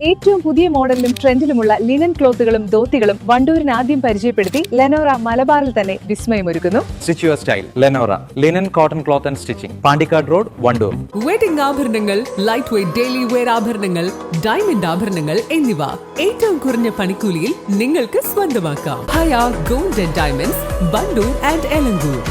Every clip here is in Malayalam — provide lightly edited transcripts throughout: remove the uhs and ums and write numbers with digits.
ഏറ്റവും പുതിയ മോഡലിലും ട്രെൻഡിലുമുള്ള ലിനൻ ക്ലോത്തുകളും ധോത്തികളും വണ്ടൂരിന് ആദ്യം പരിചയപ്പെടുത്തി ലെനോറ മലബാറിൽ തന്നെ വിസ്മയമൊരുക്കുന്നു. Stitch your style Lenora linen cotton cloth and stitching, Pandikkad road, Wandoor. Wedding ആഭരണങ്ങൾ, ലൈറ്റ് വെയ്റ്റ് ഡെയിലി വെയർ ആഭരണങ്ങൾ, ഡയമണ്ട് ആഭരണങ്ങൾ എന്നിവ ഏറ്റവും കുറഞ്ഞ പണിക്കൂലിയിൽ നിങ്ങൾക്ക് സ്വന്തമാക്കാം. Haya gold and diamonds, Wandoor and Elankur.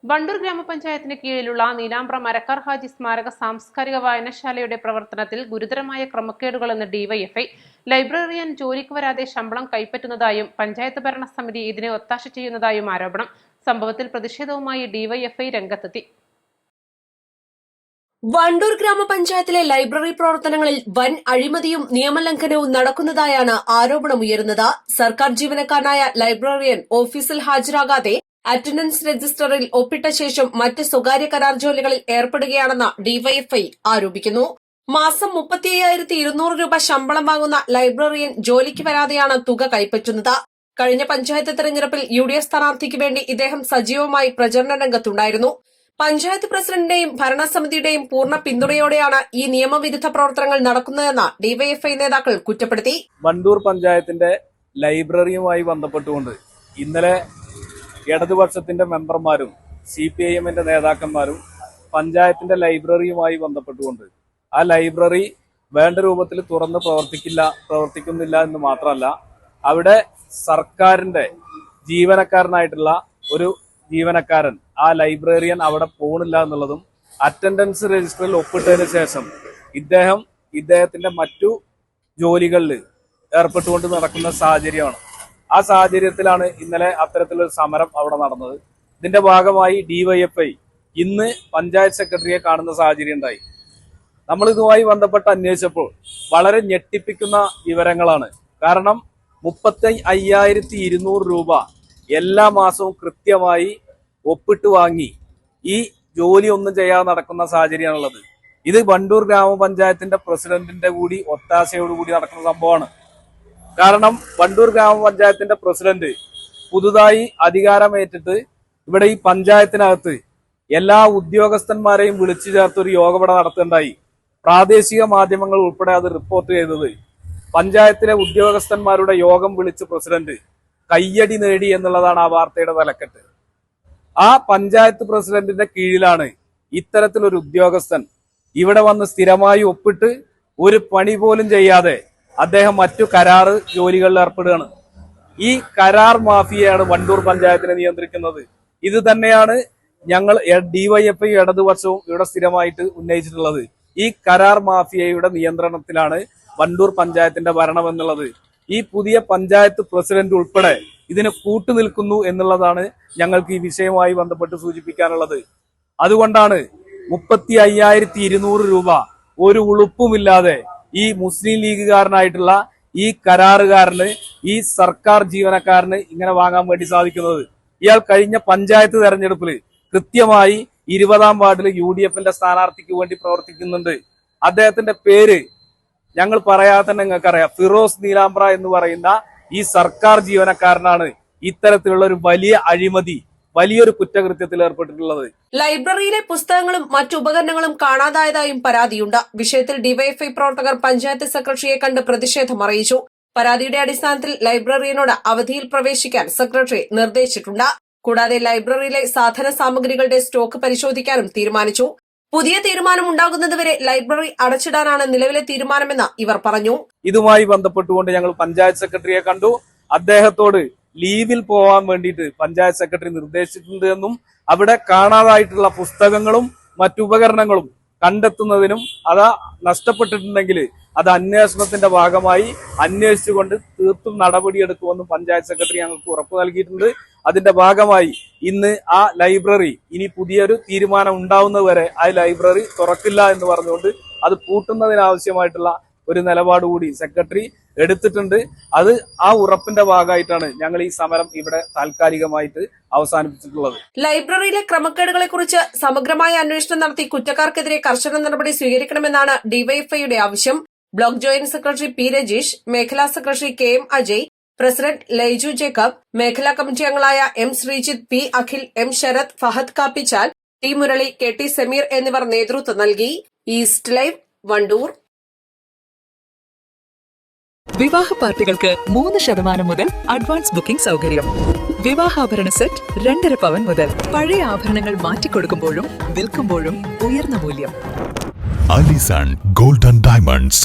വണ്ടൂർ ഗ്രാമപഞ്ചായത്തിന് കീഴിലുള്ള നീലാമ്പ്ര മരക്കാർ ഹാജി സ്മാരക സാംസ്കാരിക വായനശാലയുടെ പ്രവർത്തനത്തിൽ ഗുരുതരമായ ക്രമക്കേടുകളെന്ന് ഡിവൈഎഫ്ഐ. ലൈബ്രറിയൻ ജോലിക്ക് വരാതെ ശമ്പളം കൈപ്പറ്റുന്നതായും പഞ്ചായത്ത് ഭരണസമിതി ഇതിനെ ഒത്താശ ചെയ്യുന്നതായും ആരോപണം. സംഭവത്തിൽ പ്രതിഷേധവുമായി ഡിവൈഎഫ്ഐ രംഗത്തെത്തി. വണ്ടൂർ ഗ്രാമപഞ്ചായത്തിലെ ലൈബ്രറി പ്രവർത്തനങ്ങളിൽ വൻ അഴിമതിയും നിയമലംഘനവും നടക്കുന്നതായാണ് ആരോപണമുയരുന്നത്. സർക്കാർ ജീവനക്കാരനായ ലൈബ്രറിയൻ ഓഫീസിൽ ഹാജരാകാതെ അറ്റൻഡൻസ് രജിസ്റ്ററിൽ ഒപ്പിട്ട ശേഷം മറ്റ് സ്വകാര്യ കരാർ ജോലികളിൽ ഏർപ്പെടുകയാണെന്ന് ഡിവൈഎഫ്ഐ ആരോപിക്കുന്നു. മാസം 35,200 രൂപ ശമ്പളം വാങ്ങുന്ന ലൈബ്രറിയൻ ജോലിക്ക് വരാതെയാണ് തുക കൈപ്പറ്റുന്നത്. കഴിഞ്ഞ പഞ്ചായത്ത് തെരഞ്ഞെടുപ്പിൽ UDF സ്ഥാനാർത്ഥിക്ക് വേണ്ടി ഇദ്ദേഹം സജീവമായി പ്രചരണ രംഗത്തുണ്ടായിരുന്നു. പഞ്ചായത്ത് പ്രസിഡന്റിന്റെയും ഭരണസമിതിയുടെയും പൂർണ്ണ പിന്തുണയോടെയാണ് ഈ നിയമവിരുദ്ധ പ്രവർത്തനങ്ങൾ നടക്കുന്നതെന്ന് ഡിവൈഎഫ്ഐ നേതാക്കൾ കുറ്റപ്പെടുത്തി. വണ്ടൂർ പഞ്ചായത്തിന്റെ ലൈബ്രറിയുമായി ബന്ധപ്പെട്ടുകൊണ്ട് ഇന്നലെ ഇടതുപക്ഷത്തിന്റെ മെമ്പർമാരും CPIMന്റെ നേതാക്കന്മാരും പഞ്ചായത്തിന്റെ ലൈബ്രറിയുമായി ബന്ധപ്പെട്ടുകൊണ്ട് ആ ലൈബ്രറി വേണ്ട രൂപത്തിൽ തുറന്ന് പ്രവർത്തിക്കുന്നില്ല എന്ന് മാത്രമല്ല, അവിടെ സർക്കാരിന്റെ ജീവനക്കാരനായിട്ടുള്ള ഒരു ജീവനക്കാരൻ, ആ ലൈബ്രറിയൻ അവിടെ പോണില്ല എന്നുള്ളതും, അറ്റൻഡൻസ് രജിസ്റ്ററിൽ ഒപ്പിട്ടതിന് ശേഷം ഇദ്ദേഹത്തിന്റെ മറ്റു ജോലികളിൽ ഏർപ്പെട്ടുകൊണ്ട് നടക്കുന്ന സാഹചര്യമാണ്. ആ സാഹചര്യത്തിലാണ് ഇന്നലെ അത്തരത്തിലൊരു സമരം അവിടെ നടന്നത്. ഇതിന്റെ ഭാഗമായി ഡിവൈഎഫ്ഐ ഇന്ന് പഞ്ചായത്ത് സെക്രട്ടറിയെ കാണുന്ന സാഹചര്യം ഉണ്ടായി. നമ്മൾ ഇതുമായി ബന്ധപ്പെട്ട് അന്വേഷിച്ചപ്പോൾ വളരെ ഞെട്ടിപ്പിക്കുന്ന വിവരങ്ങളാണ്. കാരണം 35,200 രൂപ എല്ലാ മാസവും കൃത്യമായി ഒപ്പിട്ട് വാങ്ങി ഈ ജോലി ഒന്നും ചെയ്യാതെ നടക്കുന്ന സാഹചര്യമാണുള്ളത്. ഇത് വണ്ടൂർ ഗ്രാമപഞ്ചായത്തിന്റെ പ്രസിഡന്റിന്റെ കൂടി ഒത്താശയോടുകൂടി നടക്കുന്ന സംഭവമാണ്. കാരണം വണ്ടൂർ ഗ്രാമപഞ്ചായത്തിന്റെ പ്രസിഡന്റ് പുതുതായി അധികാരമേറ്റിട്ട് ഇവിടെ ഈ പഞ്ചായത്തിനകത്ത് എല്ലാ ഉദ്യോഗസ്ഥന്മാരെയും വിളിച്ചു ചേർത്തൊരു യോഗം ഇവിടെ നടത്തുകയുണ്ടായി. പ്രാദേശിക മാധ്യമങ്ങൾ ഉൾപ്പെടെ അത് റിപ്പോർട്ട് ചെയ്തത് പഞ്ചായത്തിലെ ഉദ്യോഗസ്ഥന്മാരുടെ യോഗം വിളിച്ച് പ്രസിഡന്റ് കയ്യടി നേടി എന്നുള്ളതാണ് ആ വാർത്തയുടെ തലക്കെട്ട്. ആ പഞ്ചായത്ത് പ്രസിഡന്റിന്റെ കീഴിലാണ് ഇത്തരത്തിലൊരു ഉദ്യോഗസ്ഥൻ ഇവിടെ വന്ന് സ്ഥിരമായി ഒപ്പിട്ട് ഒരു പണി പോലും ചെയ്യാതെ അദ്ദേഹം മറ്റു കരാർ ജോലികളിൽ ഏർപ്പെടുകയാണ്. ഈ കരാർ മാഫിയയാണ് വണ്ടൂർ പഞ്ചായത്തിനെ നിയന്ത്രിക്കുന്നത്. ഇത് തന്നെയാണ് ഞങ്ങൾ ഡിവൈഎഫ്ഐ ഇടതുപക്ഷവും ഇവിടെ സ്ഥിരമായിട്ട് ഉന്നയിച്ചിട്ടുള്ളത്. ഈ കരാർ മാഫിയയുടെ നിയന്ത്രണത്തിലാണ് വണ്ടൂർ പഞ്ചായത്തിന്റെ ഭരണം എന്നുള്ളത്. ഈ പുതിയ പഞ്ചായത്ത് പ്രസിഡന്റ് ഉൾപ്പെടെ ഇതിന് കൂട്ടുനിൽക്കുന്നു എന്നുള്ളതാണ് ഞങ്ങൾക്ക് ഈ വിഷയവുമായി ബന്ധപ്പെട്ട് സൂചിപ്പിക്കാനുള്ളത്. അതുകൊണ്ടാണ് 35,200 രൂപ ഒരു ഉളുപ്പുമില്ലാതെ ഈ മുസ്ലിം ലീഗുകാരനായിട്ടുള്ള ഈ കരാറുകാരന്, ഈ സർക്കാർ ജീവനക്കാരന് ഇങ്ങനെ വാങ്ങാൻ വേണ്ടി സാധിക്കുന്നത്. ഇയാൾ കഴിഞ്ഞ പഞ്ചായത്ത് തെരഞ്ഞെടുപ്പിൽ കൃത്യമായി 20ാം വാർഡിൽ UDFന്റെ സ്ഥാനാർത്ഥിക്ക് വേണ്ടി പ്രവർത്തിക്കുന്നുണ്ട്. അദ്ദേഹത്തിന്റെ പേര് ഞങ്ങൾ പറയാതെ തന്നെ നിങ്ങൾക്കറിയാം. ഫിറോസ് നീലാമ്പ്ര എന്ന് പറയുന്ന ഈ സർക്കാർ ജീവനക്കാരനാണ് ഇത്തരത്തിലുള്ള ഒരു വലിയ അഴിമതി, വലിയൊരു കുറ്റകൃത്യത്തിൽ ഏർപ്പെട്ടിട്ടുള്ളത്. ലൈബ്രറിയിലെ പുസ്തകങ്ങളും മറ്റു ഉപകരണങ്ങളും കാണാതായതായും പരാതിയുണ്ട്. വിഷയത്തിൽ ഡിവൈഎഫ്ഐ പ്രവർത്തകർ പഞ്ചായത്ത് സെക്രട്ടറിയെ കണ്ട് പ്രതിഷേധം അറിയിച്ചു. പരാതിയുടെ അടിസ്ഥാനത്തിൽ ലൈബ്രറിയനോട് അവധിയിൽ പ്രവേശിക്കാൻ സെക്രട്ടറി നിർദ്ദേശിച്ചിട്ടുണ്ട്. കൂടാതെ ലൈബ്രറിയിലെ സാധന സാമഗ്രികളുടെ സ്റ്റോക്ക് പരിശോധിക്കാനും തീരുമാനിച്ചു. പുതിയ തീരുമാനം ഉണ്ടാകുന്നതുവരെ ലൈബ്രറി അടച്ചിടാനാണ് നിലവിലെ തീരുമാനമെന്ന് ഇവർ പറഞ്ഞു. ഇതുമായി ബന്ധപ്പെട്ടുകൊണ്ട് ഞങ്ങൾ പഞ്ചായത്ത് സെക്രട്ടറിയെ കണ്ടു. അദ്ദേഹത്തോട് ലീവിൽ പോവാൻ വേണ്ടിയിട്ട് പഞ്ചായത്ത് സെക്രട്ടറി നിർദ്ദേശിച്ചിട്ടുണ്ട് എന്നും അവിടെ കാണാതായിട്ടുള്ള പുസ്തകങ്ങളും മറ്റുപകരണങ്ങളും കണ്ടെത്തുന്നതിനും അത് നഷ്ടപ്പെട്ടിട്ടുണ്ടെങ്കിൽ അത് അന്വേഷണത്തിന്റെ ഭാഗമായി അന്വേഷിച്ചുകൊണ്ട് തീർത്തും നടപടിയെടുക്കുമെന്നും പഞ്ചായത്ത് സെക്രട്ടറി ഞങ്ങൾക്ക് ഉറപ്പ് നൽകിയിട്ടുണ്ട്. അതിന്റെ ഭാഗമായി ഇന്ന് ആ ലൈബ്രറി ഇനി പുതിയൊരു തീരുമാനം ഉണ്ടാവുന്നതുവരെ ആ ലൈബ്രറി തുറക്കില്ല എന്ന് പറഞ്ഞുകൊണ്ട് അത് പൂട്ടുന്നതിനാവശ്യമായിട്ടുള്ള ഒരു നിലപാട് കൂടി സെക്രട്ടറി എടുത്തിട്ടുണ്ട്. അത് ആ ഉറപ്പിന്റെ ഭാഗമായിട്ടാണ് ഞങ്ങൾ ഈ സമരം ഇവിടെ താൽക്കാലികമായിട്ട് അവസാനിപ്പിച്ചിട്ടുള്ളത്. ലൈബ്രറിയിലെ ക്രമക്കേടുകളെ കുറിച്ച് സമഗ്രമായ അന്വേഷണം നടത്തി കുറ്റക്കാർക്കെതിരെ കർശന നടപടി സ്വീകരിക്കണമെന്നാണ് ഡിവൈഎഫ്ഐയുടെ ആവശ്യം. Block joint secretary P. Rajeesh, മേഖലാ secretary KM Ajay, president Laiju Jacob, മേഖലാ കമ്മിറ്റി അംഗങ്ങളായ M. Sreejith, P. Akhil, M. Sarath, Fahad Kappichal, T. Murali, KT Sameer എന്നിവർ നേതൃത്വം നൽകി. East Live, Wandoor. വിവാഹ പാർട്ടികൾക്ക് 3% മുതൽ അഡ്വാൻസ് ബുക്കിംഗ് സൗകര്യം. വിവാഹാഭരണ സെറ്റ് 2.5 പവൻ മുതൽ. പഴയ ആഭരണങ്ങൾ മാറ്റിക്കൊടുക്കുമ്പോഴും വിൽക്കുമ്പോഴും ഉയർന്ന മൂല്യം. Allison gold and diamonds.